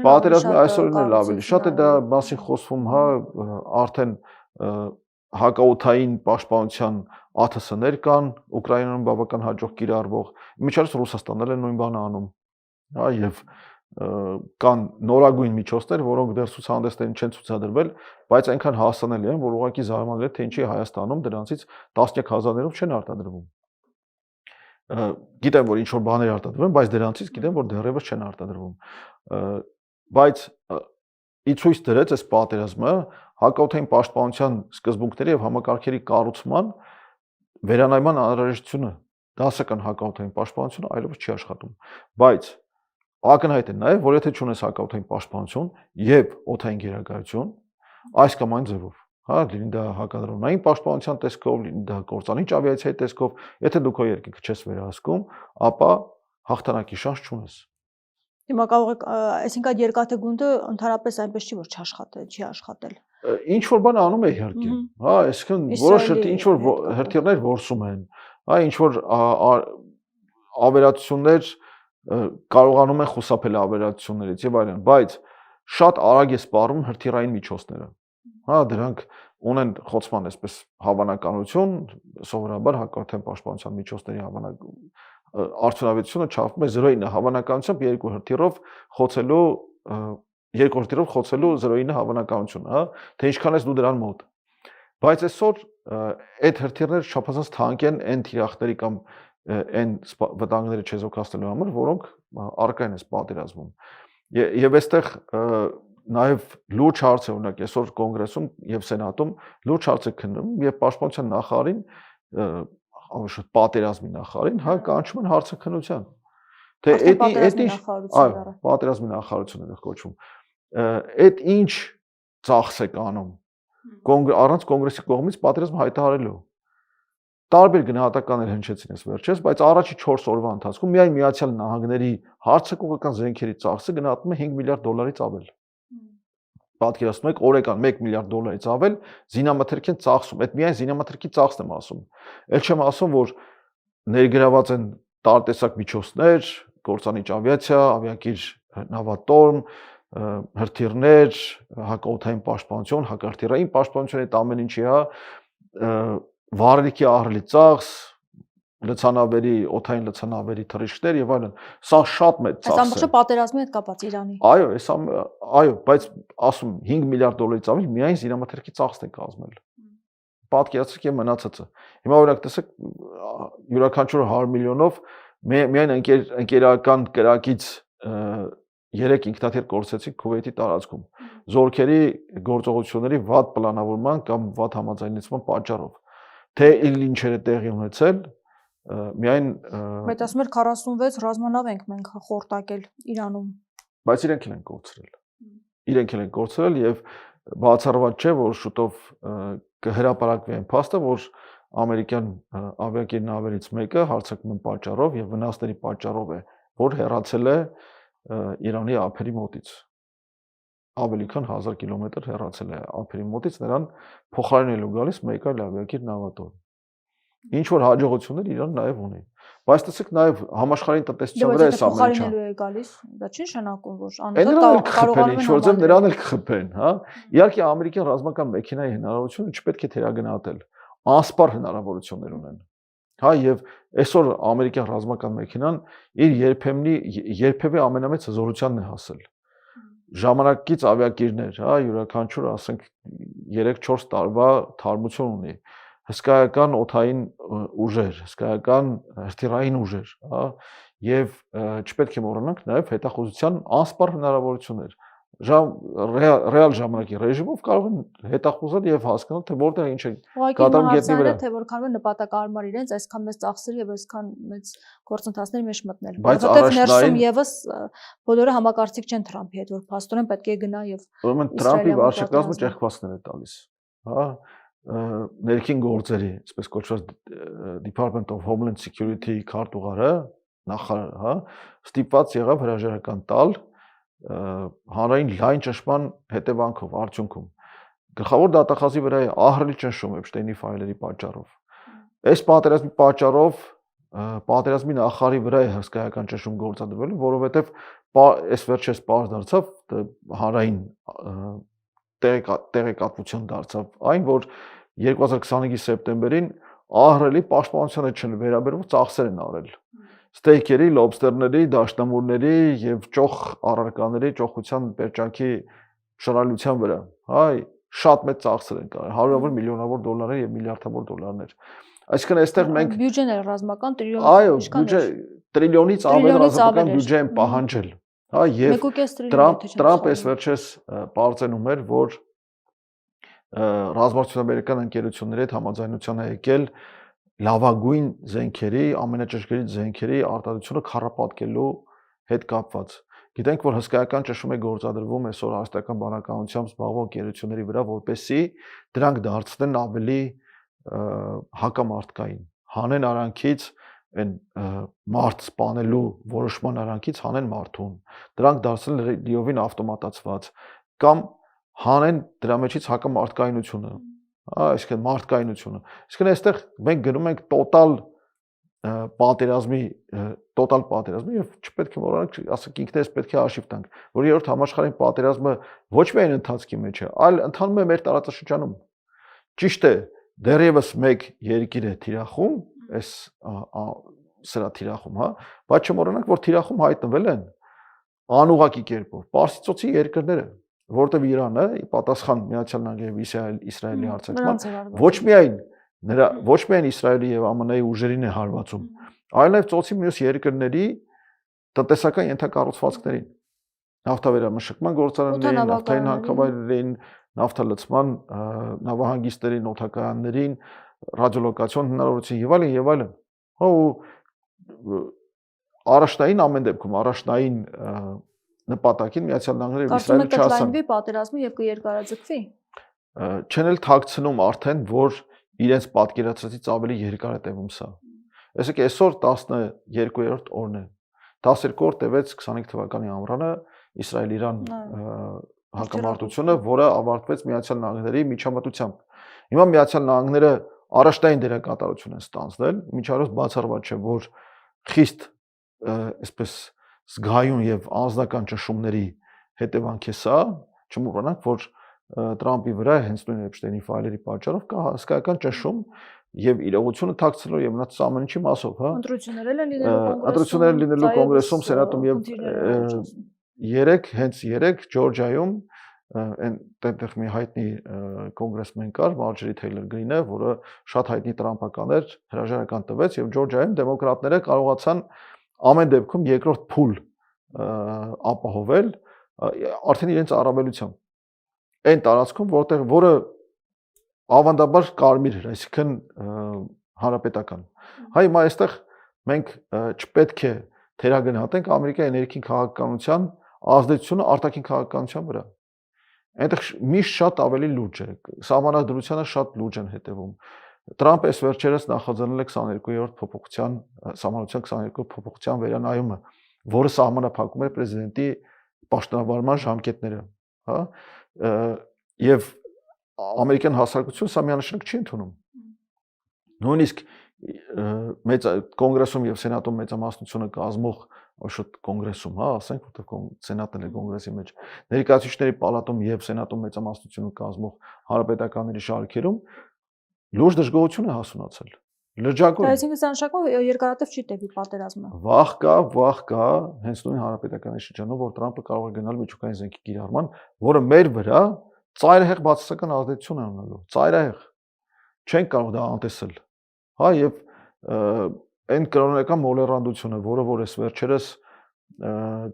Պատերազմի այսօրին
էլ ավելի շատ է դա մասին խոսվում, հա, արդեն հակաօդային պաշտպանության ԱԹՍ-ներ կան, Ուկրաինայում բավական հաջող կիրառվող, իմիջիայլոց Ռուսաստանն էլ նույն բանը անում, հա, եւ կան նորագույն միջոցներ, որոնք դեռ ցուցահանդեսներին չեն ցուցադրվել, բայց այնքան հասանելի են, որ ուղղակի զարմանալի է, թե ինչի Հայաստանում դրանցից տասնյակ հազարներով չեն արտադրվում։ Գիտեմ, որ ինչ որ բաներ արտադրվում են, բայց դրանցից գիտեմ, որ դեռևս չեն արտադրվում։ Բայց ի ցույց դրեց այս պատերազմը հակաօդային պաշտպանության սկզբունքների եւ համակարգերի կառուցման վերանայման անհրաժեշտությունը, դասական հակաօդային պաշտպանությունը այլևս չի աշխատում։ Բայց ակնհայտ է նաեւ, որ եթե չունես հակաօդային պաշտպանություն եւ օդային գերակայություն, այս կամ այն ձևով, հա, լինի դա հակադրոնային պաշտպանության տեսքով, լինի դա կործանիչ ավիացիայի տեսքով, եթե դու քո երկիրը չես վերահսկում, ապա հաղթանակի շանս չունես։
Հիմա կարող է, այսինքն այդ երկաթե գունդը ընդհանրապես այնպես չի, որ չի աշխատել։
Ինչ որ բան անում է իհարկե, հա, այսինքն որոշ ինչ որ հրթիռներ որսում են, հա, ինչ որ ավերածություններ կարողանում են խուսափել ավերածություններից եւ այլն, բայց շատ արագ է սպառում հրթիռային միջոցները։ Հա, դրանք ունեն խոցման այսպես հավանականություն, սովորաբար հակաօդային պաշտպանության միջոցների արդյունավետությունը չափվում է 0.9 հավանականությամբ երկու հրթիռով խոցելու 0.9 հավանականությունը, հա, թե ինչքան ես դու դրան մոտ։ Բայց այսօր այդ հրթիռները չափազանց թանկ են այն թիրախների կամ այն վտանգները չեզոքացնելու համար, որոնք առկա են այս պատերազմում։ Եվ այստեղ նաև լուրջ հարց է օրինակ այսօր կոնգրեսում եւ սենատում լուրջ հարց է քննվում եւ պաշտպանության նախարարին ավելի պատերազմի նախարարին հա կանչում են հարցաքննության թե պատերազմի նախարարությունն է կոչվում այդ ինչ ծախս է կանում առանց կոնգրեսի կողմից պատերազմը հայտարարելու տարբեր գնահատականներ հնչեցին այս վերջերս բայց առաջի 4 օրվա ընթացքում միայն Միացյալ Նահանգների հարցակողական զենքերի ծախսը գնահատվում է $5 միլիարդ ավել պատկերացնում եք, օրական 1 միլիարդ դոլարից ավել զինամթերք են ծախսում։ Այդ միայն զինամթերքի ծախսն եմ ասում։ Էլ չեմ ասում, որ ներգրաված են տարատեսակ միջոցներ, կործանիչ ավիացիա, ավիակիր նավատորմ, հրթիռներ, հակաօդային պաշտպանություն, հակահրթիռային պաշտպանություն, այդ ամեն ինչի վառելիքի ահռելի ծախս, լցանավերի, օդային լցանավերի թռիչքներ եւ այլն։ Սա շատ մեծ ծախս է։
Այս ամբողջը պատերազմի հետ կապված Իրանի։
Այո, բայց ասում 5 միլիարդ դոլարից ավել միայն զինամթերքի ծախսն է կազմել։ Պատկերացրեք եւ մնացածը։ Հիմա օրինակ տեսեք յուրաքանչյուր 100 միլիոնով միայն ընկերական կրակից 3 ինքնաթիռ կորցեցին Քուվեյթի տարածքում։ Զորքերի գործողությունների վատ պլանավորման կամ վատ համաձայնեցման պատճառով։ Թե ինչեր է տեղի ունեցել, միայն
Բայց ասում էր 46 ռազմանավ ենք մենք խորտակել Իրանում։
Բայց իրենք են կորցրել։ Իրենք են կորցրել եւ բացառված չէ, որ շուտով կհրապարակվի այն փաստը, որ ամերիկյան ավիակիր նավերից մեկը հարձակման պատճառով եւ վնասների պատճառով է, որ հեռացել է Իրանի ափերի մոտից։ Ավելի քան 1000 կիլոմետր հեռացել է ափերի մոտից, նրան փոխարինելու գալիս մեկ այլ ավիակիր նավատորմ։ Ինչ որ հաջողություններ Իրան նաև ունի։ Բայց տեսեք նաև համաշխարհային տնտեսության վրա էս ամենը
փոխարինելու է գալիս, դա չի նշանակում, որ անընդհատ կարողանում են
ինչ-որ նրան էլ կխփեն, հա։ Իհարկե ամերիկյան ռազմական մեքենայի հնարավորությունը չպետք է թերագնահատել։ Անսպառ հնարավորություններ ունեն։ Հա, եւ այսօր ամերիկյան ռազմական մեքենան իր երբևէ ամենամեծ հզորությանն է հասել։ Ժամանակից ավիակիրներ, հա, յուրաքանչյուր, ասենք 3-4 տարվա թարմություն ունի։ Հսկայական օդային ուժեր, հսկայական հրթիռային ուժեր, հա, եւ չպետք է մոռանանք նաեւ հետախուզության անսպառ հնարավորություններ։ Ռեալ ժամանակի ռեժիմով կարող են հետախուզել եւ հասկանալ, թե որտեղ ինչ է կատարում գետնի վրա։
Թե որքան է նպատակարար իրենց այսքան մեծ ծախսեր եւ այսքան մեծ գործընթացների մեջ մտնել։
Բայց
ներսում եւս բոլորը համակարծիք չեն Թրամփի հետ, որ փաստորեն պետք է գնա եւ
ուրեմն Թրամփի վարչակազմը ճեղքվածքներ է տալիս, հա, ներքին գործերի, այսպես կոչված Department of Homeland Security քարտուղարը, նախարարը, հա, ստիպված եղավ հրաժարական տալ հանրային լայն ճնշման հետևանքով, արդյունքում գլխավոր դատախազի վրա ահռելի ճնշում Էփշտեյնի ֆայլերի պատճառով։ Այս պատերազմի պատճառով պատերազմի նախարարի վրա է հսկայական ճնշում գործադրվել, որովհետև այս վերջերս պարզ դարձավ հանրային տեղեկատվություն դարձավ այն, որ 2025-ի սեպտեմբերին ահռելի պաշտպանությանը չվերաբերող ծախսեր են արել։ Ստեյքերի, լոբստերների, դաշնամուրների եւ ճոխ առարկաների ճոխության պերճանքի շռայլության վրա, հա, շատ մեծ ծախսեր են կարել, հարյուրավոր միլիոնավոր դոլարներ եւ միլիարդավոր դոլարներ։ Այսինքն այստեղ մենք
բյուջեն է ռազմական տրիլիոն,
այո, բյուջե տրիլիոնից ավել ռազմական բյուջե են պահանջել, հա, եւ Տրամփը այս վերջերս պարզենում էր, որ ռազմավարության ամերիկյան ընկերությունների հետ համաձայնության է եկել լավագույն զենքերի, ամենաճշգրիտ զենքերի արտադրությունը քառապատկելու հետ կապված։ Գիտենք, որ հսկայական ճնշում է գործադրվում այսօր հաստատական բանականությամբ զբաղվող ընկերությունների վրա, որպեսզի դրանք դարձնեն ավելի հակամարտկային, հանեն արանքից այն մարդ սպանելու որոշման արանքից հանեն մարդուն։ Դրանք դարձնեն լիովին ավտոմատացված կամ հանեն դրա մեջից հակամարտկայնությունը, այսինքն մարդկայնությունը։ Այսինքն այստեղ մենք գնում ենք տոտալ պատերազմի եւ չպետք է մոռանանք, ասենք ինքներս պետք է հաշիվ տանք, որ երրորդ համաշխարհային պատերազմը ոչ միայն ընթացքի մեջ է, այլ ընթանում է մեր տարածաշրջանում։ Ճիշտ է, դեռևս մեկ երկիր է թիրախում, այս սրա թիրախում, հա, բայց չմոռանանք, որ թիրախում հայտնվել են անուղղակի կերպով Պարսից ծոցի երկրները, որտեղ Իրանը ի պատասխան Միացյալ Նահանգների եւ Իսրայելի հարձակման ոչ միայն Իսրայելի եւ ԱՄՆ-ի ուժերին է հարվածում, այլ նաեւ ծոցի մյուս երկրների տնտեսական ենթակառուցվածքներին, նավթավերամշակման գործարաններին, նավթային հանքավայրերին, նավթալցման նավահանգիստերին, օդակայաններին, ռադիոլոկացիոն հնարավորություն եւ այլն։ Հա ու առաջնային ամեն դեպքում առաջնային նպատակին Միացյալ Նահանգները եւ Իսրայելը չասան։
Կլայնվի պատերազմը եւ կերկարաձգվի։
Չեն էլ թաքցնում արդեն, որ իրենց պատկերացրածից ավելի երկար է տևում սա։ Այսինքն այսօր 12-րդ օրն է։ 12 օր տևեց 25 թվականի ամռանը Իսրայել-Իրան հակամարտությունը, որը ավարտվեց Միացյալ Նահանգների միջամտությամբ։ Հիմա Միացյալ Նահանգները առաջտային դերակատարություն են ստանձնել, միջարոս բացառված չէ, որ խիստ այսպես զգայուն եւ անձնական ճնշումների հետևանք է սա, չմոռանանք, որ Տրամպի վրա հենց նույն Էփշտեյնի ֆայլերի պատճառով կա հսկայական ճնշում եւ իրողությունը թաքցնելու եւ մնաց ամեն ինչի մասով, հա։ Ընտրությունները լինելու կոնգրեսում, սենատում եւ 3 Ջորջիայում այնտեղ մի հայտնի կոնգրեսմեն կար, Մարջերի Թեյլոր Գրինը, որը շատ հայտնի տրամպական էր, հրաժարական տվեց եւ Ջորջիայում դեմոկրատները կարողացան ամեն դեպքում երկրորդ փուլ ապահովել արդեն իրենց առավելությամբ։ Այն տարածքում, որը ավանդաբար կարմիր էր, այսինքն հանրապետական։ Հայ հիմա այստեղ մենք չպետք է թերագնահատենք Ամերիկայի ներքին քաղաքականության ազդեցությունը արտաքին քաղաքականության վրա։ Այնտեղ միշտ շատ ավելի լուրջ է, սահմանադրությանը շատ լուրջ են հետևում։ Տրամպը այս վերջերս նախաձեռնել է 22-րդ փոփոխության, սահմանադրության 22 փոփոխության վերանայումը, որը սահմանափակում է պրեզիդենտի պաշտոնավարման ժամկետները, հա, եւ ամերիկյան հասարակությունը սա միանշանակ չի ընդունում։ Նույնիսկ կոնգրեսում եւ սենատում մեծամասնությունը կազմող շուտ կոնգրեսում, հա, ասենք, որտեղ սենատն է կոնգրեսի մեջ, ներկայացուցիչների պալատում եւ սենատում մեծամասնությունը կազմող հանրապետականների շարքերում լուրջ դժգոհություն է հասունացել։ Լրջագույն։
Դա այսինքն սա նշանակում է երկարատև չի տևի պատերազմը։
Վաղ կա, հենց նույն հանրապետականի շրջանում, որ Տրամպը կարող է գնալ միջուկային զենքի կիրառման, որը մեր վրա ծայրահեղ բացասական ազդեցություն է ունենալու։ Ծայրահեղ։ Չենք կարող դա անտեսել։ Հա, եւ այն կրոնական մոլեռանդությունը, որը որ այս վերջերս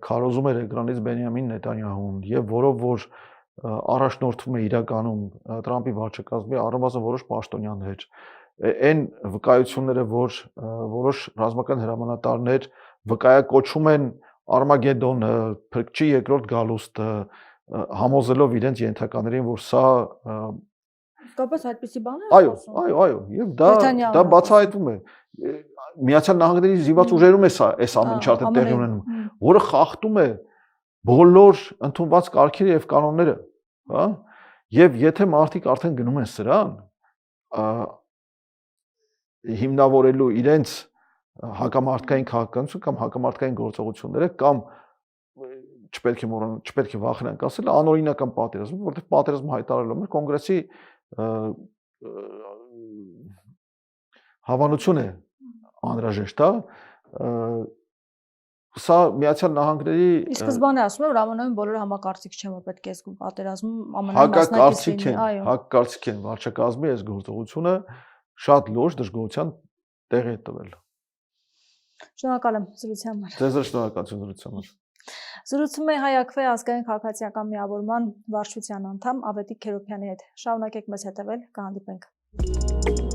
քարոզում էր էկրանից Բենյամին Նետանյահուն եւ որով որ առաջնորդվում է իրականում Տրամպի վարչակազմի առնվազն որոշ պաշտոնյաներ, այն վկայությունները, որ որոշ ռազմական հրամանատարներ վկայակոչում են Արմագեդոնը, Փրկչի երկրորդ գալուստը, համոզելով իրենց ենթականերին, որ սա
Կապած այդպիսի բաներ
այո, եւ դա բացահայտվում է։ Միացյալ Նահանգների զինված ուժերում է սա այս ամեն ինչը արդեն տեղի ունենում, որը խախտում է բոլոր ընդունված կարգերը եւ կանոնները, հա։ Եվ եթե մարդիկ արդեն գնում են սրան, հիմնավորելու իրենց հակամարտկային քաղաքականություն կամ հակամարտկային գործողությունները կամ չպետք է վախենանք ասել անօրինական պատերազմ, որտեղ պատերազմ հայտարարելու համար կոնգրեսի հավանություն է անհրաժեշտ, հա։ Սա Միացյալ Նահանգների
Ի սկզբանե ասում եմ, որ ԱՄՆ-ում բոլորը համակարծիք չեն, որ պետք է այս պատերազմում ԱՄՆ-ը մասնակից լինի, այո։
Հակակարծիք են վարչակազմի այս գործողությունը շատ լուրջ դժգոհության տեղ է տվել։
Շնորհակալ եմ զրույցի համար։
Ձեզ շնորհակալություն զրույցի համար։
Զրուցում է Հայ Ակվե ազգային քաղաքացիական միավորման վարչության անդամ Ավետիք Քերոբյանի հետ։ Շարունակեք մեզ հետևել, կհանդիպենք։